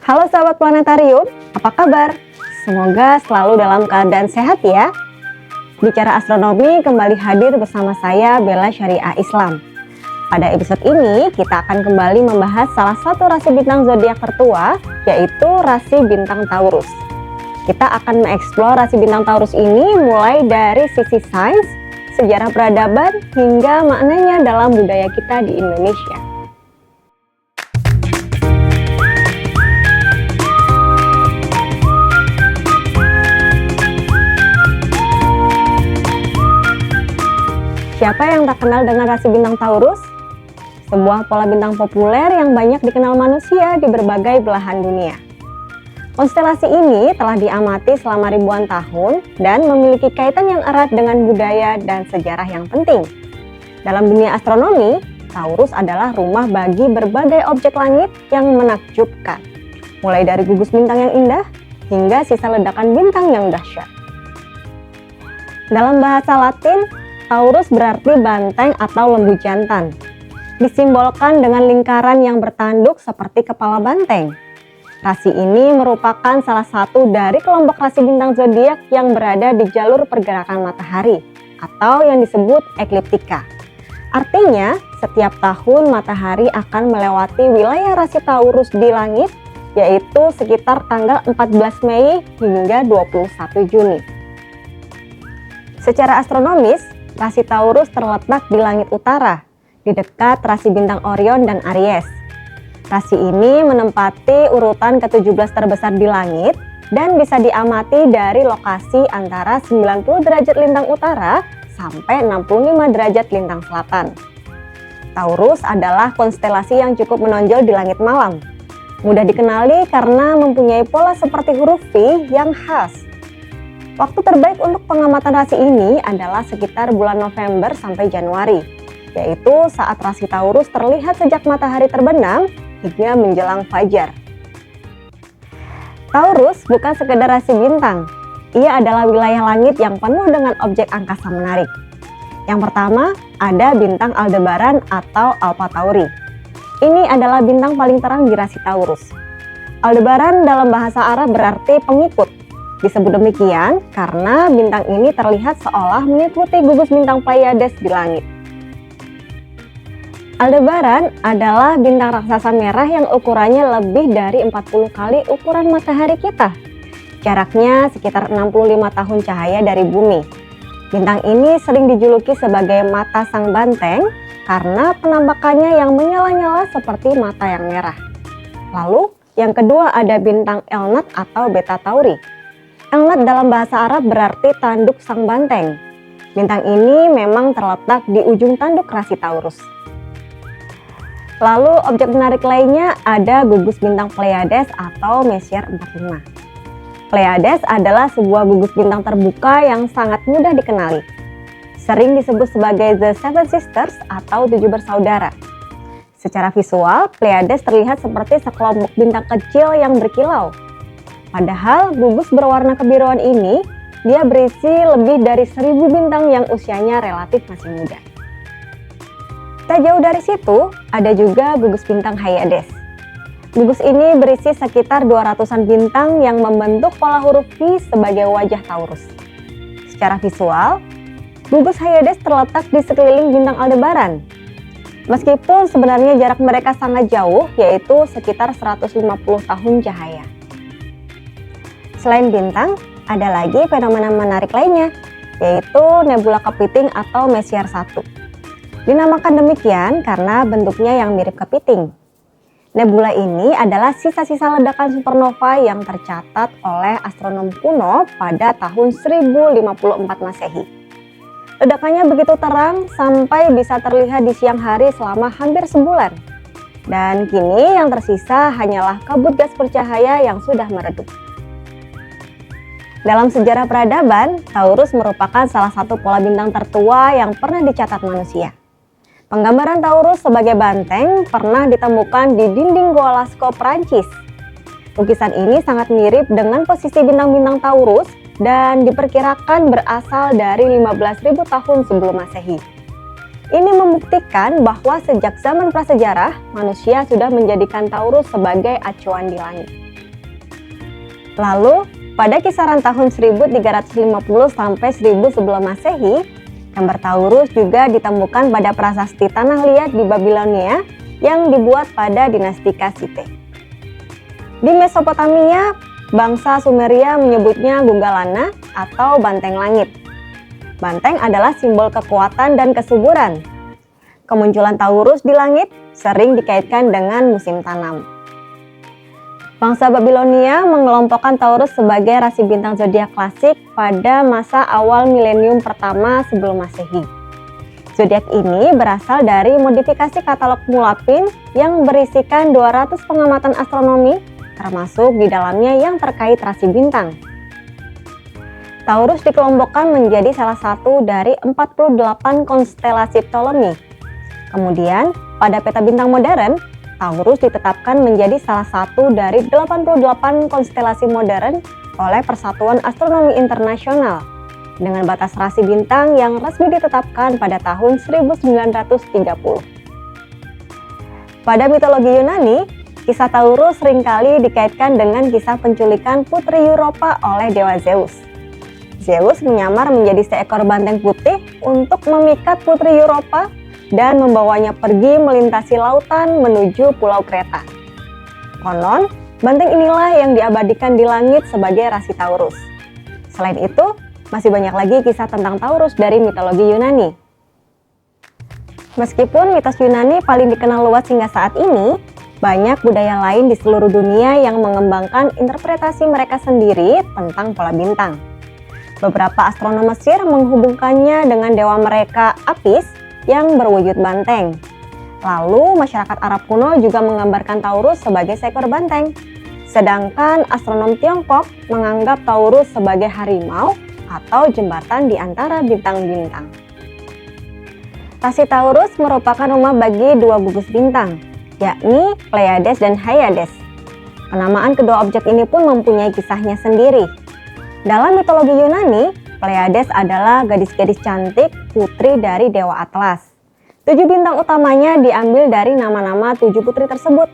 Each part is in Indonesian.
Halo sahabat planetarium, apa kabar? Semoga selalu dalam keadaan sehat ya. Bicara astronomi kembali hadir bersama saya Bella Syariah Islam. Pada episode ini kita akan kembali membahas salah satu rasi bintang zodiak tertua, yaitu rasi bintang Taurus. Kita akan mengeksplor rasi bintang Taurus ini mulai dari sisi sains, sejarah peradaban, hingga maknanya dalam budaya kita di Indonesia. Siapa yang tak kenal dengan rasi bintang Taurus? Sebuah pola bintang populer yang banyak dikenal manusia di berbagai belahan dunia. Konstelasi ini telah diamati selama ribuan tahun dan memiliki kaitan yang erat dengan budaya dan sejarah yang penting. Dalam dunia astronomi, Taurus adalah rumah bagi berbagai objek langit yang menakjubkan, mulai dari gugus bintang yang indah hingga sisa ledakan bintang yang dahsyat. Dalam bahasa Latin, Taurus berarti banteng atau lembu jantan. Disimbolkan dengan lingkaran yang bertanduk seperti kepala banteng. Rasi ini merupakan salah satu dari kelompok rasi bintang zodiak yang berada di jalur pergerakan matahari atau yang disebut ekliptika. Artinya, setiap tahun matahari akan melewati wilayah rasi Taurus di langit, yaitu sekitar tanggal 14 Mei hingga 21 Juni. Secara astronomis, rasi Taurus terletak di langit utara, di dekat rasi bintang Orion dan Aries. Rasi ini menempati urutan ke-17 terbesar di langit dan bisa diamati dari lokasi antara 90 derajat lintang utara sampai 65 derajat lintang selatan. Taurus adalah konstelasi yang cukup menonjol di langit malam. Mudah dikenali karena mempunyai pola seperti huruf V yang khas. Waktu terbaik untuk pengamatan rasi ini adalah sekitar bulan November sampai Januari, yaitu saat rasi Taurus terlihat sejak matahari terbenam hingga menjelang fajar. Taurus bukan sekedar rasi bintang, ia adalah wilayah langit yang penuh dengan objek angkasa menarik. Yang pertama, ada bintang Aldebaran atau Alpha Tauri. Ini adalah bintang paling terang di rasi Taurus. Aldebaran dalam bahasa Arab berarti pengikut. Disebut demikian karena bintang ini terlihat seolah mengikuti gugus bintang Pleiades di langit. Aldebaran adalah bintang raksasa merah yang ukurannya lebih dari 40 kali ukuran matahari kita. Jaraknya sekitar 65 tahun cahaya dari bumi. Bintang ini sering dijuluki sebagai mata sang banteng karena penampakannya yang menyala-nyala seperti mata yang merah. Lalu, yang kedua ada bintang Elnat atau Beta Tauri. Elnat dalam bahasa Arab berarti tanduk sang banteng. Bintang ini memang terletak di ujung tanduk rasi Taurus. Lalu objek menarik lainnya ada gugus bintang Pleiades atau Messier 45. Pleiades adalah sebuah gugus bintang terbuka yang sangat mudah dikenali. Sering disebut sebagai The Seven Sisters atau 7 bersaudara. Secara visual, Pleiades terlihat seperti sekelompok bintang kecil yang berkilau. Padahal gugus berwarna kebiruan ini, dia berisi lebih dari 1000 bintang yang usianya relatif masih muda. Tak jauh dari situ, ada juga gugus bintang Hyades. Gugus ini berisi sekitar 200-an bintang yang membentuk pola huruf V sebagai wajah Taurus. Secara visual, gugus Hyades terletak di sekeliling bintang Aldebaran. Meskipun sebenarnya jarak mereka sangat jauh, yaitu sekitar 150 tahun cahaya. Selain bintang, ada lagi fenomena menarik lainnya, yaitu nebula kepiting atau Messier 1. Dinamakan demikian karena bentuknya yang mirip kepiting. Nebula ini adalah sisa-sisa ledakan supernova yang tercatat oleh astronom kuno pada tahun 1054 Masehi. Ledakannya begitu terang sampai bisa terlihat di siang hari selama hampir sebulan. Dan kini yang tersisa hanyalah kabut gas bercahaya yang sudah meredup. Dalam sejarah peradaban, Taurus merupakan salah satu pola bintang tertua yang pernah dicatat manusia. Penggambaran Taurus sebagai banteng pernah ditemukan di dinding Goa Lascaux, Prancis. Lukisan ini sangat mirip dengan posisi bintang-bintang Taurus dan diperkirakan berasal dari 15.000 tahun sebelum Masehi. Ini membuktikan bahwa sejak zaman prasejarah, manusia sudah menjadikan Taurus sebagai acuan di langit. Lalu, pada kisaran tahun 1350 sampai 1000 sebelum Masehi, gambar Taurus juga ditemukan pada prasasti tanah liat di Babilonia yang dibuat pada dinasti Kassite. Di Mesopotamia, bangsa Sumeria menyebutnya Gungalana atau banteng langit. Banteng adalah simbol kekuatan dan kesuburan. Kemunculan Taurus di langit sering dikaitkan dengan musim tanam. Bangsa Babilonia mengelompokkan Taurus sebagai rasi bintang zodiak klasik pada masa awal milenium pertama sebelum Masehi. Zodiak ini berasal dari modifikasi katalog Mulapin yang berisikan 200 pengamatan astronomi, termasuk di dalamnya yang terkait rasi bintang. Taurus dikelompokkan menjadi salah satu dari 48 konstelasi Ptolemy. Kemudian, pada peta bintang modern, Taurus ditetapkan menjadi salah satu dari 88 konstelasi modern oleh Persatuan Astronomi Internasional dengan batas rasi bintang yang resmi ditetapkan pada tahun 1930. Pada mitologi Yunani, kisah Taurus seringkali dikaitkan dengan kisah penculikan Putri Europa oleh Dewa Zeus. Zeus menyamar menjadi seekor banteng putih untuk memikat Putri Europa dan membawanya pergi melintasi lautan menuju Pulau Kreta. Konon, banteng inilah yang diabadikan di langit sebagai rasi Taurus. Selain itu, masih banyak lagi kisah tentang Taurus dari mitologi Yunani. Meskipun mitos Yunani paling dikenal luas hingga saat ini, banyak budaya lain di seluruh dunia yang mengembangkan interpretasi mereka sendiri tentang pola bintang. Beberapa astronom Mesir menghubungkannya dengan dewa mereka Apis yang berwujud banteng. Lalu masyarakat Arab kuno juga menggambarkan Taurus sebagai seekor banteng. Sedangkan astronom Tiongkok menganggap Taurus sebagai harimau atau jembatan di antara bintang-bintang. Rasi Taurus merupakan rumah bagi dua gugus bintang, yakni Pleiades dan Hyades. Penamaan kedua objek ini pun mempunyai kisahnya sendiri. Dalam mitologi Yunani, Pleiades adalah gadis-gadis cantik putri dari Dewa Atlas. 7 bintang utamanya diambil dari nama-nama 7 putri tersebut.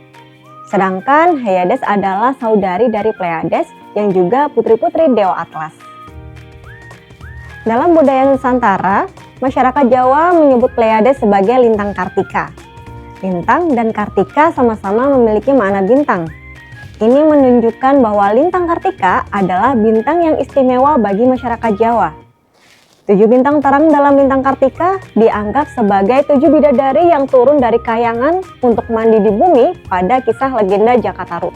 Sedangkan Hyades adalah saudari dari Pleiades yang juga putri-putri Dewa Atlas. Dalam budaya Nusantara, masyarakat Jawa menyebut Pleiades sebagai lintang Kartika. Lintang dan Kartika sama-sama memiliki makna bintang. Ini menunjukkan bahwa lintang Kartika adalah bintang yang istimewa bagi masyarakat Jawa. 7 bintang terang dalam lintang Kartika dianggap sebagai 7 bidadari yang turun dari kayangan untuk mandi di bumi pada kisah legenda Jakataru.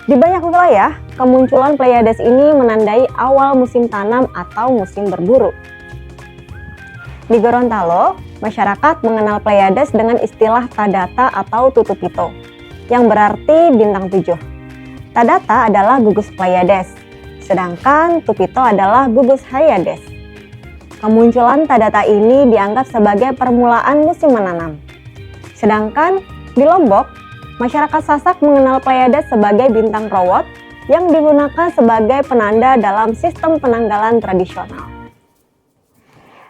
Di banyak wilayah, kemunculan Pleiades ini menandai awal musim tanam atau musim berburu. Di Gorontalo, masyarakat mengenal Pleiades dengan istilah Tadata atau Tutupito, yang berarti bintang 7. Tadata adalah gugus Pleiades, sedangkan Tupito adalah gugus Hyades. Kemunculan Tadata ini dianggap sebagai permulaan musim menanam. Sedangkan di Lombok, masyarakat Sasak mengenal Pleiades sebagai bintang Rowot yang digunakan sebagai penanda dalam sistem penanggalan tradisional.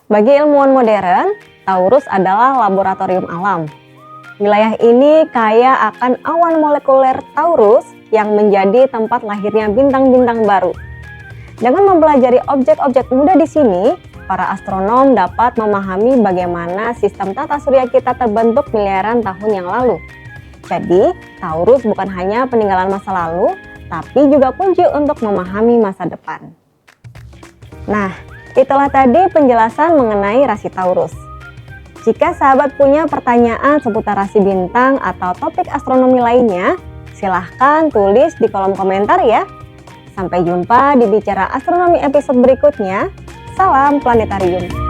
Bagi ilmuwan modern, Taurus adalah laboratorium alam. Wilayah ini kaya akan awan molekuler Taurus yang menjadi tempat lahirnya bintang-bintang baru. Dengan mempelajari objek-objek muda di sini, para astronom dapat memahami bagaimana sistem tata surya kita terbentuk miliaran tahun yang lalu. Jadi, Taurus bukan hanya peninggalan masa lalu, tapi juga kunci untuk memahami masa depan. Nah, itulah tadi penjelasan mengenai rasi Taurus. Jika sahabat punya pertanyaan seputar rasi bintang atau topik astronomi lainnya, silahkan tulis di kolom komentar ya. Sampai jumpa di Bicara Astronomi episode berikutnya. Salam Planetarium.